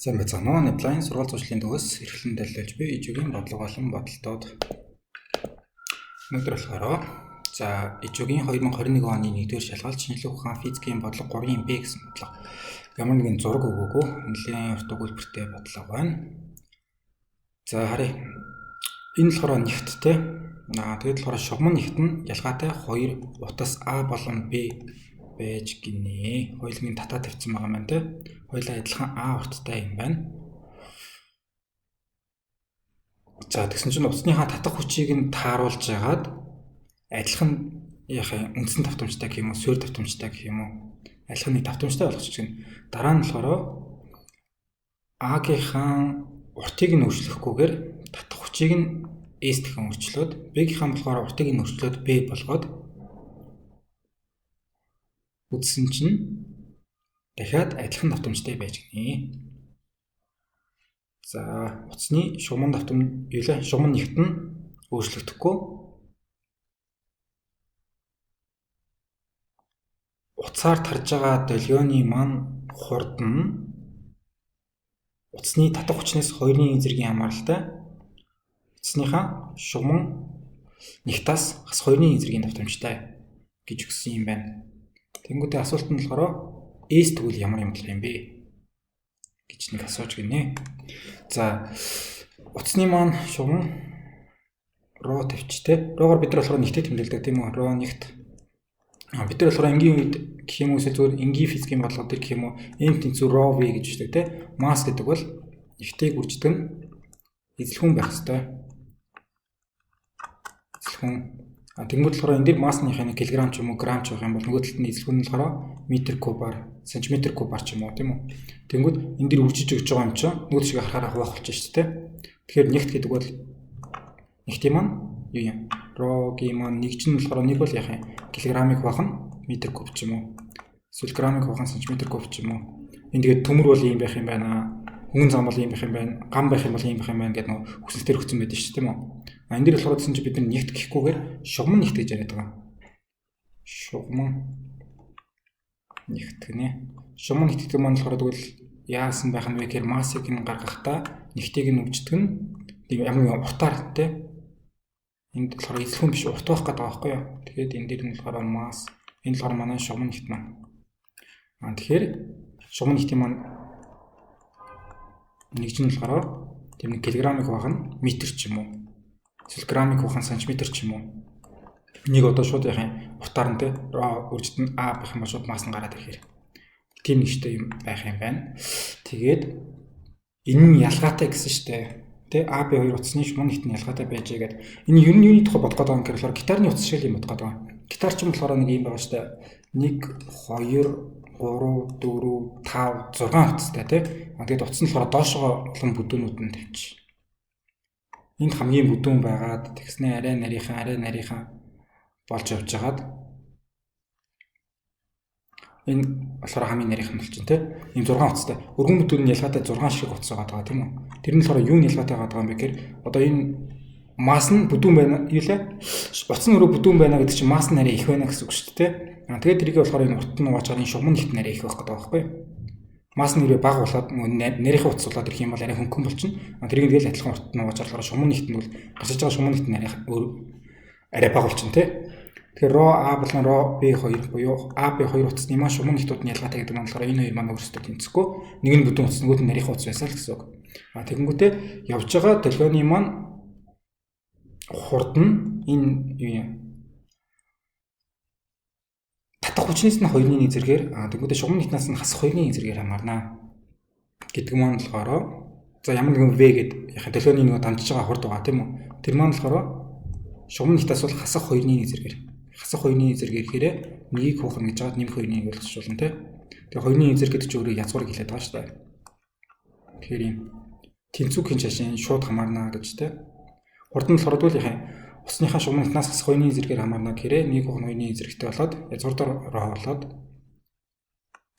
Сайн байцгаана уу? Apply сургууль зуршлын төгс эрхлэн дэлгэж би ижүүгийн бодлого болон бодолтууд өнөөдөр болохоор ижүүгийн 2021 оны 1-р шалгалт шинжлэх ухаан физикийн бодлого 3-ын Б гэсэн бодлого ямар нэгэн зураг өгөөгүй нэлээд урт өгүүлбэртэй бодлого байна. За харъя. Энэ болохоор нэгттэй. Тэгээд болохоор шугам нэгт нь ялгаатай 2 утас А болон Б байж гинэ. Хоёулын татаа тавьсан байгаа юм те. Хоёулаа адилхан А урттай юм байна. За тэгсэн чинь утасныхаа татах хүчийг нь тааруулж яагаад адилхан яхаа үндсэн давтамжтай гэх юм уу, суурь давтамжтай гэх юм уу. Адилхан нэг давтамжтай болгочих чинь дараа нь болохоор А-гийнхаа уртыг нь өөрчлөхгүйгээр татах хүчийг нь S дахин өөрчлөөд B-гийнхаа болохоор уртыг нь өөрчлөөд B болгоод үтсэн чинь дахиад адилхан давтамжтай байж гинэ. За утасны шугам шугам нэгт нь өөрчлөгдөхгүй. Утсаар тарж байгаа долгионы маань хурдан утасны татах хүчнээс 2-ын эзэргийн хамааралтай утасныхаа шугам нэгтээс бас 2-ын эзэргийн давтамжтай гэж өгсөн юм байна. Тэнгүүдээ асуулт нь болохоор S тэгвэл ямар юм болох юм бэ гэж нэг асууж гинэ. За утасны маань шугам руу тавьчтэй. Руугаар бид нар болохоор нэгтэй тэмдэглэдэг тийм үү? Руу нэгт. Бид нар болохоор энгийн үед гэх юм уу зүгээр энгийн физикийн бодлого төр гэх юм уу M тэнцүү ρ V гэж үүсдэг тийм. Масс гэдэг бол нэгтэй гүйцэтгэх нь эзлэхүүн байх ёстой. Эзлэхүүн. Тэгмэд болохоор энэ дээр массныхаа килограмм ч юм уу грамм ч байх юм бол нөгөө талд нь эзлэхүүн нь болохоор метр кубаар, сантиметр кубаар ч юм уу тийм үү. Тэгмэд энэ дээр үржиж өгч байгаа юм чинь нөгөө шиг харахаараа хуваах болчих шүү дээ. Тэгэхээр нэгт гэдэг бол нэгтийн маань юу юм? Рогийн маань нэг чинь болохоор нэг бол яах юм? Килограммыг хуваах нь метр куб ч юм уу. Эсвэл граммыг хуваах нь сантиметр куб ч юм уу. Энэ тэгээд төмөр бол ийм байх юм байна. Хүн зам бол ийм байх юм байна. Гам байх юм бол ийм байх юм байна гэдэг нөгөө хүсэлтээр өгсөн байдаг шүү дээ тийм үү. Энэ дээр болохоор гэсэн чинь бид нэгт гэхгүйгээр шугам нэгт гэж яриад байгаа. Шугам нэгт гинэ. Шугам нэгт гэдэг маань болохоор тэгвэл яасан байх нь вэ гэхээр массыг нь гаргахдаа нэгтийг нь өвчтөг нь ямар утаар те. Энд болохоор эзлэхүүн биш урт байх гэдэг байгаа байхгүй юу. Тэгэхээр энэ дээр нь болохоор масс энэ болохоор манай шугам нэгт маань. Тэгэхээр шугам нэгтийн маань нэг чинь болохоор тийм нэг килограммыг хуваах нь метр ч юм уу. Эсвэл граммыг хуваах нь сантиметр ч юм уу. Нэг одоо шууд яах юм утаар нь те үржид нь А байх юм бол шууд масс нь гараад ирэхээр тийм нэгтэй юм байх юм байна. Тэгээд энэ нь ялгаатай гэсэн штэ. Тэ А Б хоёр утасны шугам нэгт нь ялгаатай байж байгаад энэ ер нь юуны тухай бодох гэдэг юм гэхээр гитарны утас шиг юм бодох гэдэг. Гитар ч юм болохоор нэг юм байгаа штэ. 1 2 3 4 5 6 утастай тий. Тэгээд утас нь болохоор доошоо олон бүдүүнүүд нь тавьчих. Энд хамгийн бүдүүн байгаад тэгснэ арай нарийнхан болж явж хагаад энэ болохоор хамгийн нарийнхан болчихно тий. Ийм 6 утастай. Өргөн бүдүүн нь ялгаатай 6 шиг утас байгаа тийм үү? Тэр нь болохоор юу нь ялгаатай байгаа юм бэ гэхээр одоо энэ масс нь бүдүүн байна юу лээ? Утас нь өөрөө бүдүүн байна гэдэг чинь масс нь арай их байна гэсэн үг шүү дээ. Тэгээд тэрийг болохоор энэ урт нь угаачаар энэ шугам нэгт нарийн их байх гэдэг байхгүй. Масс нь нэрээ бага болоод нарийнхан утас болоод ирэх юм бол арай хөнгөн болчихно. Тэрийг тэгэл адилхан урт нь угаачаар шугам нэгт нь бол гарч байгаа шугам нэгт нарийн арай бага болчихно тий. Тэгэхээр ρ А болон ρ B2 буюу А B2 утасны маань шугам нэгтүүд нь ялгаатай гэдэг нь болохоор энэ хоёр маань өөрсдөө тэнцэхгүй. Нэг нь бүдүүн утас нөгөөд нь нарийнхан утас байсан л гэсэн үг. Тэгэнгүүтээ явж байгаа долгионы маань хурдан энэ юу юм татах хүчнээс нь 2-ын эзэргээр тэгвэл шугам нэгтнээс нь хасах 2-ын эзэргээр хамаарна гэдэг маань болохоор за ямар нэгэн V гэдэг яхаа долгионы нөгөө дамжиж байгаа хурд байгаа тийм үү. Тэр маань болохоор шугам нэгтээс бол хасах 2-ын эзэргээр гэхээр нэгийг хуухна гэж жаад нэмэх 2-ыг болгочихвол тийм. Тэгээ 2-ын эзэр гэдэг чинь өөрөө язгуурыг хэлээд байгаа шүү дээ. Тэгэхээр юм тэнцвэг хэн шашин шууд хамаарна гэж тийм. Хурдан болохоор тэгвэл яхаа усныхаа шугам нэгтнээс хасах 2-ын эзэргээр хамаарна гэхээр нэг хуухна 2-ын эзэрэгтэй болоод язгуурдаар болоод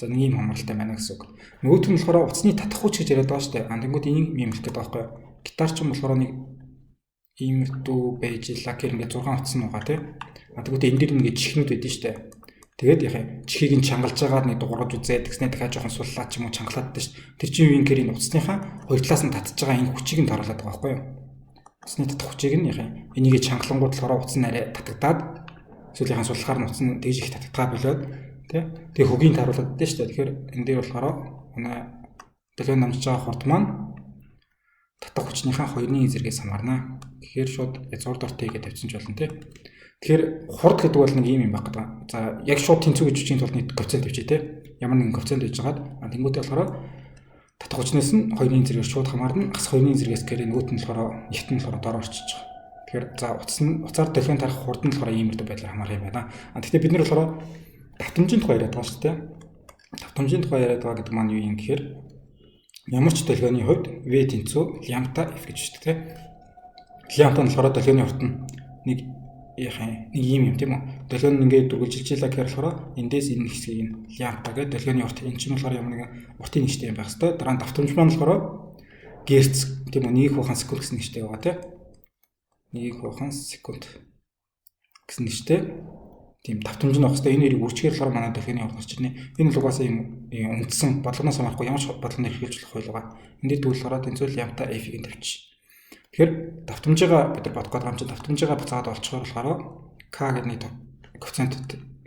за нэг юм хамааралтай байна гэсэн үг. Нөгөөх нь болохоор утасны татах хүч гэж яриад байгаа шүү дээ. Тэнгүүд энийг юм хэлэх гэдэг байхгүй юу. Гитар ч юм болохоор нэг иймэрдүү байж лакер ингээд 6 утас нь байгаа тийм. Тэгвэл энэ дэр ингээд чихнүүд байдэн шүү дээ. Тэгээд яхаа чихийг нь чангалж байгаа нэг дуургаж үзээд тэгснээр дахиад жоохон суллаад ч юм уу чангалаад дээ шүү. Тэр чинь юу юм гэхээр энэ утасныхаа хоёр талаас нь татж байгаа энэ хүчийг нь таруулаад байгаа байхгүй юу? Утасны татах хүчийг нь яхаа энийг чангалангууд болохоор утас нь арай татагдаад эсвэл яхаа суллахаар нь утас нь тэгж их татагдгаа болоод тий. Тэгээ хөгийг таруулаад дээ шүү. Тэгэхээр энэ дээр болохоор манай дэлгэн намжиж байгаа хурд маань татах хүчнийхаа хоёрын зэрэгээс хамаарна. Тэгэхээр шууд язгуур дорт хийгээд тавьсан ч болно тий. Тэгэхээр хурд гэдэг бол нэг юм байх гэдэг. За яг шууд тэнцүү гэж үчийн тулд нэг коэффициент тавьчих тий. Ямар нэгэн коэффициент байж байгаад тэнгуүтэй болохоор татах хүчнээс нь хоёрын зэрэгээс шууд хамаарна. Хас хоёрын зэрэгээс гэхээр нөгөөт нь болохоор нэгт нь болохоор доор орчиж байгаа. Тэгэхээр за уцаар дэлгэн тарах хурд нь болохоор ийм өртөг байдлаар хамаарх юм байна. Гэхдээ бид нэр болохоор давтамжийн тухай яриад байгаа шүү дээ. Давтамжийн тухай яриад байгаа гэдэг маань юу юм гэхээр ямар ч дэлгөөний хувьд V тэнцүү лямбда F гэж шүү дээ. Лямбда нь болохоор дэлгөөний урт нь нэг юм тийм үү. Дэлгөөн нь ингээд дүргэлжилжлээ гэхээр болохоор эндээс энэ хэсгийг нь лямбда гэдэг дэлгөөний урт энэ чинь болохоор ямар нэгэн уртын нэгтэй юм байх хэвээр. Дараа нь давтамж маань болохоор герц тийм үү 1 хухан секунд гэсэн нэгтэй байгаа тийм. 1 хухан секунд гэсэн нэгтэй. Тийм давтамж нь авах хэвээр энэ нэрийг үрчгээр болохоор манай дэлгөөний урт гарч ирнэ. Энэ л угаасаа юм үндсэн бодлогоноос хамаарахгүй ямар ч бодлогын хэрэгжүүлж болох байлгаа. Энд дээр дүүлэхээр тэнцүү лямбда F-ийг тавьчих. Тэгэхээр давтамжигаа бид нар бодох гэдэг юм чинь давтамжигаа буцаад олцохоор болохоор K гэдэг нэг коэффициент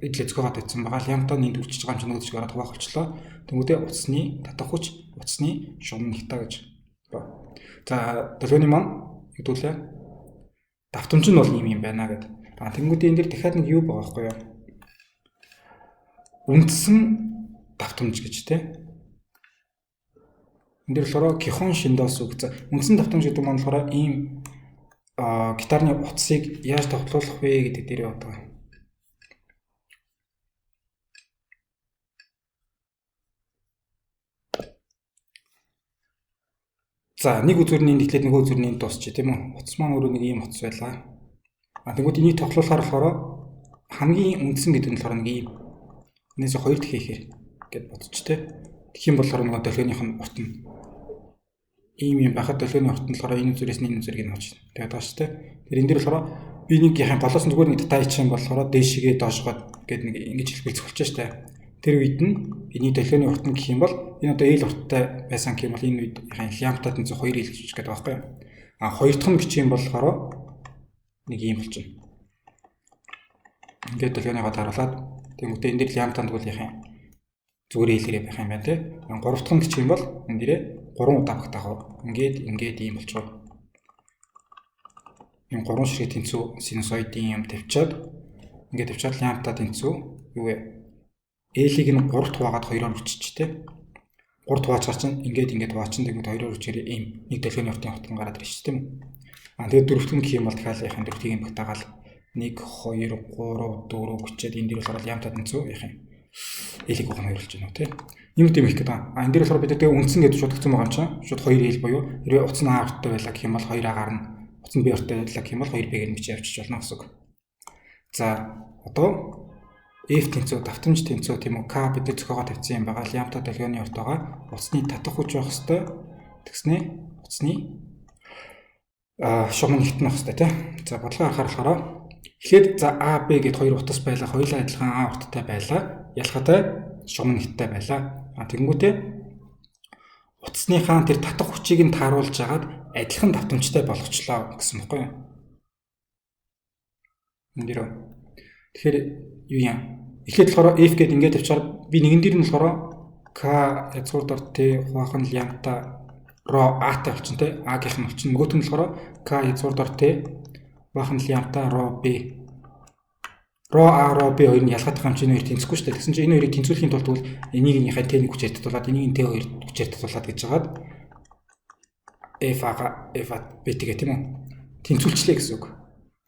эдлээ згөөд тавьсан байгаа. Лямбда нь үрчиж байгаа юм чинь нөгөө згөөрөд хуваахчлаа. Тэнгүүдээ утасны татах хүч утасны шугам нэгтаа гэж. За дэлгөөний маань хэдүүлээ. Давтамж нь бол ийм юм байна гэдэг. Тэнгүүдээ энэ дэр дахиад нэг юу байгаа байхгүй юу? Үндсэн давтамж гэж тий. Энд дээр болохоор гихон шиндоос үг. За үндсэн давтамж гэдэг маань болохоор ийм гитарны утсыг яаж тоглуулах вэ гэдэг дээр яваад байгаа. За нэг үзүүрний нэглээд нөгөө үзүүрний дуусчих тийм үү? Утас маань өөрөө нэг ийм утас байлаа. Тэгвэл энийг тоглуулахаар болохоор хамгийн үндсэн гэдэг нь болохоор нэг ийм энэс хоёр дэх хийхээр гэд бодчих тий. Тэгэх юм болохоор нөгөө дэлгөөнийх нь урт нь ийм юм байхад дэлгөөний урт нь болохоор энэ үзүүрээс нь энэ үзүүрийг нь авч тэгээд байгаа шүү тий. Тэр энэ дээр болохоор би нэг яхаа болоос зүгээр нэг дата хийчих юм болохоор дээшгээ доошгоод гэд нэг ингэж хэлбэлцэх болчих шүү тий. Тэр үед нь энийг дэлгөөний урт нь гэх юм бол энэ одоо ил урттай байсан гэх юм бол энэ үед яхаа лямбдад нь 2 ил гэж байгаа байхгүй юу? Хоёр дахь нь гэх юм болохоор нэг юм болчихно. Ингээд дэлгөөнийгоо таруулаад тэгмээ энэ дээр лямбданд бол яхаа зүгээр хэлээрээ байх юм байна тий. Гурав дахь нь гэх юм бол энэ дээрээ 3 удаа багтаах. Ингээд ийм болчихоо. Ийм 3 ширхэг тэнцүү синусоидын юм тавьчаад ингээд тавьчаад лямбда тэнцүү юу вэ? L-ийг нь 3-т хуваагаад 2-оор үрчиж тий. 3-т хуваачаар чинь ингээд хуваачин тэгмээ 2-оор үрчээр ийм нэг дэлгөөний уртын хутган гараад ирж шүү дээ. Тэгээд дөрөвт нь гэх юм бол дахиад яхаа дөрөвтийг нь багтаагаал 1 2 3 4 хүчээд энэ дээр болохоор лямбда тэнцүү яхаа L-ийг угаан хоёрлж байна уу тий. Юм тийм их гэдэг. Энэ дээр болохоор бид тэгээ үндсэн гэж шууд гэх юм байгаа юм чинь. Шууд 2 L буюу хэрвээ утас нь А-тай байлаа гэх юм бол 2А-гаар нь утас нь B-тай байлаа гэх юм бол 2B-гээр нь бичиж авчиж болно гэсэн үг. За одоо F тэнцүү давтамж тэнцүү тийм үү K бид зөхиогоо тавьсан юм байгаа. Лямбда дэлгөөний урт байгаа. Утасны татах хүч байх хэвээр тэгснэ утасны шугам нэгтэн байх хэвээр тий. За бодлого харахаар эхлээд за А, Б гэд хоёр утас байлаа. Хоёулаа адилхан А урттай байлаа. Ялхаатай шугам нэгттэй байлаа. Тэгэнгүүтээ утасныхаа тэр татах хүчийг нь тааруулж агаад адилхан давтамжтай болгочлоо гэсэн үг юм. Эндээ тэгэхээр юу юм? Эхлээд болохоор F гэд ингээд тавьчаар би нэгэн дээр нь болохоор K язгуур дор T хуваахан лямбда ро А-тай болчихно те. А-гийнх нь болчихно. Нөгөөх нь болохоор K язгуур дор T хуваахан лямбда ро B ро А ро B хоёр нь ялгаадах юм чинь хоёр тэнцэхгүй шүү дээ. Тэгсэн чинь энэ хоёрыг тэнцвэрлэхийн тулд бол энийг нь яхаа T1 хүчээр татуулаад энийг нь T2 хүчээр татуулаад гэж хагаад F B тэгээ тийм үү? Тэнцвүүлчлээ гэсэн үг.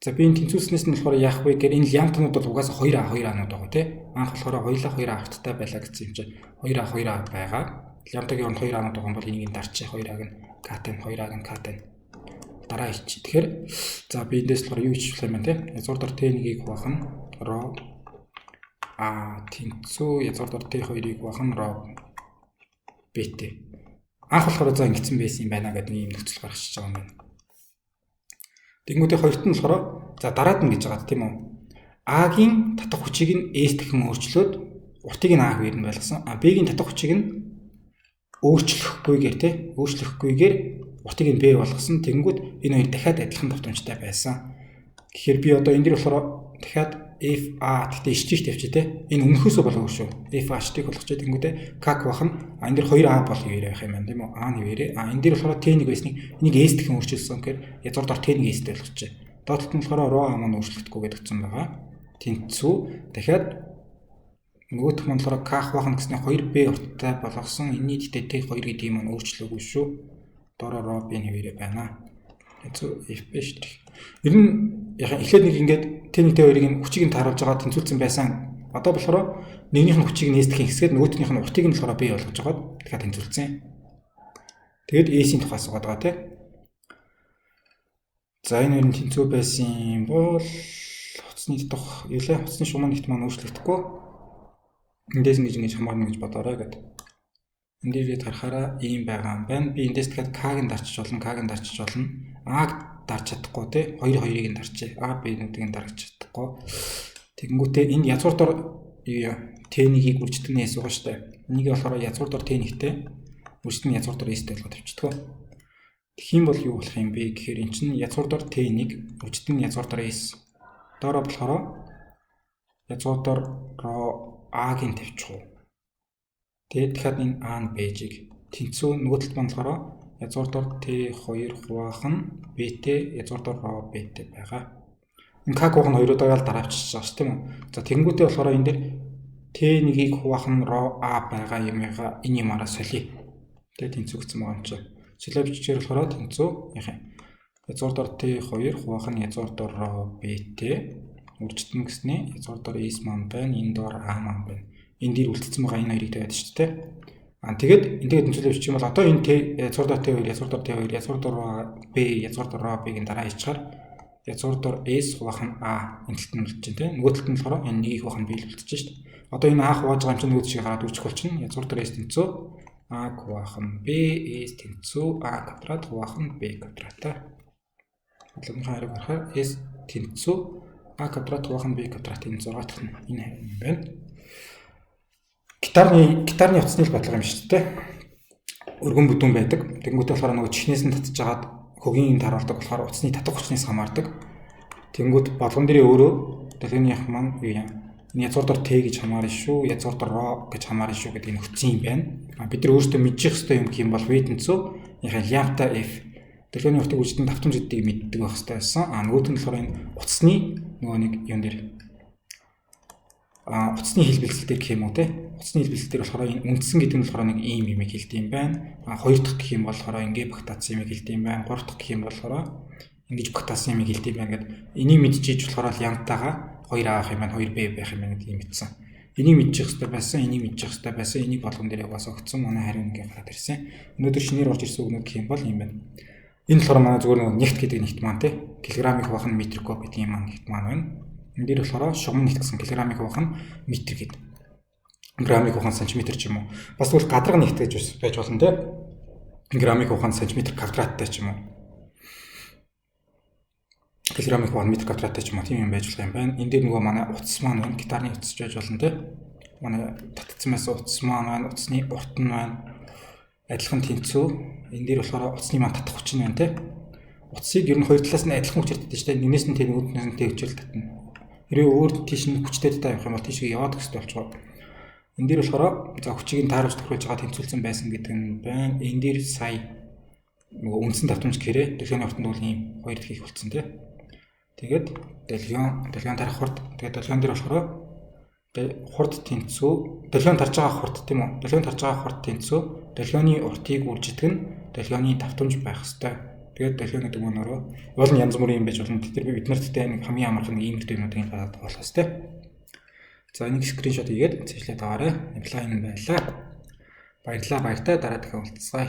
За би энэ тэнцвүүлснээс нь болохоор яах вэ гэхээр энэ лямбданууд бол угаасаа 2А байгаа тий. Анх болохоор хоёулаа 2А авттай байлаа гэсэн юм чинь 2А байгаа. Лямбдагийн оронд 2А байгаа бол энийг нь дарчих 2А-г нь K-тэй 2А-г нь K-тэй дараа ичи. Тэгэхээр за би эндээс болохоор юу ичүүлэх юм бэ тий? Язгуур дор T1-ийг хуваах нь ро А тэнцүү язгуур дор T2-ийг хуваах нь ро B-тэй. Анх болохоор за ингэсэн байсан юм байна гэдэг нэг юм нөхцөл гаргачихж байгаа юм байна. Тэнгүүдээ хоёрт нь болохоор за дараад нь гэж байгаа тийм үү? А-гийн татах хүчийг нь S дахин өөрчлөөд уртыг нь А хуваар нь байлгасан. B-гийн татах хүчийг нь өөрчлөхгүйгээр уртыг нь B болгосон. Тэгэнгүүт энэ хоёр дахиад адилхан давтамжтай байсан. Тэгэхээр би одоо энэ дэр болохоор дахиад FA гэхдээ ичж тавьчих те. Энэ өмнөхөөсөө болоогүй шүү. FA ичдэг болгоч тэгэнгүүтээ K бах нь энэ дэр 2A бол хэвээрээ байх юм байна тийм үү? A нь хэвээрээ. Энэ дэр болохоор T1 байсныг энийг S дахин өөрчилсөн гэхээр язгуурдаар T1 S болгоч. Доотлолт нь болохоор ρ А маань өөрчлөгдөхгүй гэдэгцэн байгаа. Тэнцүү дахиад нөгөөх нь болохоор K бах нь гэснээр 2B урттай болгосон. Энэний дэдээ T2 гэдэг юм маань өөрчлөөгүй шүү. Дороо ρ B хэвээрээ байна. Тэнцүү F биш. Ер нь эхлээд нэг ингээд T1 T2-ыг хүчийг нь тааруулж байгаа тэнцвэрсэн байсан. Одоо болохоор нэгнийх нь хүчийг нь S дахин хэсгээд нөгөөхнийх нь уртыг нь болохоор B болгож байгаа. Тэгэхээр тэнцвэрсэн. Тэгэд S-ийн тухай асуугаад байгаа тийм. За энэ хоёр нь тэнцүү байсан бол хуцсны татах юулаа хуцсны шугамын нэгт маань өөрчлөгдөхгүй. Эндээс ингэж хамаарна гэж бодоорой гэдэг. Энд дээрээ харахаараа ийм байгаа юм байна. Би эндээс дахиад K-г дарчиж болно, K-г дарчиж болно. А-г дарж чадахгүй тий. 2-2-ыг нь дарчээ. А, B-нүүдийг нь дарж чадахгүй. Тэгэнгүүтээ энэ язгуурдаар T1-ийг үржтгэнээс байгаа штэ. Энийг болохоор язгуурдаар T1-тэй үржтгэн язгуурдаар S-тэй болгоод тавьчихдаг. Тэгэх юм бол юу болох юм бэ гэхээр эн чинь язгуурдаар T1 үржтгэн язгуурдаар S. Доороо болохоор язгуурдаар А-гийн тавьчих. Тэгээд дахиад энэ А-н Б-жиг тэнцүү нөгөө талд маань болохоор язгуурдаар T2 хуваах нь B-тэй язгуурдаар B-тэй байгаа. Энэ K хуваах нь хоёроо дараавчиж байгаа шүү тийм үү? За тэгэнгүүтээ болохоор энэ дээр T1-ийг хуваах нь A байгаа юмгаа энэ юмараа солиё. Тэгээд тэнцүү гэсэн байгаа юм чи. Солио бичгээр болохоор тэнцүү яах юм? Язгуурдаар T2 хуваах нь язгуурдаар B-тэй үржтэн гэснээ язгуурдаар S маань байна, энэ доор A маань байна. Энэ дээр үлдсэн байгаа энэ хоёрыг тавиад шүү дээ. Тэгээд энэ тэнцвэрлэж бичих юм бол одоо энэ язгуурдаар T2, язгуурдаар T2, язгуурдаар B, язгуурдаар B-гийн дараа хийчихээр язгуурдаар S хуваах нь A энэ талд нь үлдэж байна тийм. Нөгөө талд нь болохоор энэ нэгийг хуваах нь B л үлдэж шүү дээ. Одоо энэ A хувааж байгаа юм чинь нөгөө шиг хараад үүсчих болчихно. Язгуурдаар S тэнцүү A хуваах нь B, S тэнцүү A квадрат хуваах нь B квадратаа. Бодлогын хайрыг харахаар S тэнцүү A квадрат хуваах нь B квадратын 6 дахь нь энэ юм байна. Гитарны утасны бодлого юм шүү дээ. Өргөн бүдүүн байдаг. Тэгэнгүүтээ болохоор нөгөө чихнээс нь татж агаад хөгийн таруулдаг болохоор утасны татах хүчнээс хамаардаг. Тэгэнгүүт болгон дээрээ өөрөө дэлгүүрийнх маань юу юм? Энэ язгуурдаар T гэж хамаарна шүү, язгуурдаар ρ гэж хамаарна шүү гэдэг энэ хүчин юм байна. Бид нар өөрсдөө мэдчих хэвээр юм гэх юм бол V тэнцүү лямбда F дэлгүүрийн уртыг үжидэн давтамж гэдгийг мэддэг байх хэрэгтэй байсан. Нөгөөт нь болохоор энэ утасны нөгөө нэг юм дээр утасны хэлбэлцэл дээр гэх юм уу те. Утасны хэлбэлцэл дээр болохоор энэ үндсэн гэдэг нь болохоор нэг ийм юм хэлдэг юм байна. Хоёр дахь гэх юм болохоор ингээ багтаасан юм хэлдэг юм байна. Гурав дахь гэх юм болохоор ингэж багтаасан юм хэлдэг юм байна гэдэг. Энийг мэдчихэж болохоор лямбдагаа 2A авах юм байна, 2B байх юм байна гэдгийг мэдсэн. Энийг мэдчих хэрэгтэй байсан, энийг мэдчих хэрэгтэй байсан. Энийг болгон дээр угаасаа өгсөн. Манай хариу нэгэ гараад ирсэн. Өнөөдөр шинээр орж ирсэн үгнүүд гэх юм бол юм байна. Энэ болохоор манай зүгээр нэг нэгт гэдэг нэгт маань те. Килограммыг хуваах нь метр куб гэдэг юм маань нэгт маань байна. Энэ дээр болохоор шугам нэгт гэсэн килограммыг хуваах нь метр гэдэг. Граммыг хуваах нь сантиметр ч юм уу. Бас тэгвэл гадарга нэгт гэж байж болно те. Граммыг хуваах нь сантиметр квадраттай ч юм уу. Килограммыг хуваах нь метр квадраттай ч юм уу. Тийм юм байж болох юм байна. Энэ дээр нөгөө манай утас маань байна. Гитарны утас байж болно те. Манай татцсан байсан утас маань байна. Утасны урт нь байна. Адилхан тэнцүү. Энэ дээр болохоор утасны маань татах хүч нь байна те. Утсыг ер нь хоёр талаас нь адилхан хүчээр татдаг шүү дээ. Нэгнээс нь T нөгөөднөөс нь T хүчээр татна. Хэрвээ өөр тийш нь хүчтэй татаа явах юм бол тийшээ яваад өгсөй болчихгоо. Энэ дээр болохоор за хүчийг нь тааруулж тохируулж байгаа тэнцвэрсэн байсан гэдэг нь байна. Энэ дээр сая нөгөө үндсэн давтамж гэрээ дэлгөөний уртанд бол ийм хоёр хийх болцсон тий. Тэгээд дэлгөөн тарах хурд. Тэгээд дэлгөөн дээр болохоор хурд тэнцүү дэлгөөн тарж байгаа хурд тийм үү? Дэлгөөн тарж байгаа хурд тэнцүү дэлгөөний уртыг үржитгэн дэлгөөний давтамж байх хэвээр. Тэгээд дэлгөөний дүгнөрөө уул нь янз бүрийн юм байж болно. Тэр бид нарт тэ нэг хамгийн амархан иймэрхүү юмнуудыг гадаад болох хэвээр. За энийг скриншот хийгээд цэжлээд аваарай. Apply нь байлаа. Баярлалаа. Баяртай дараа дахин уулзъя.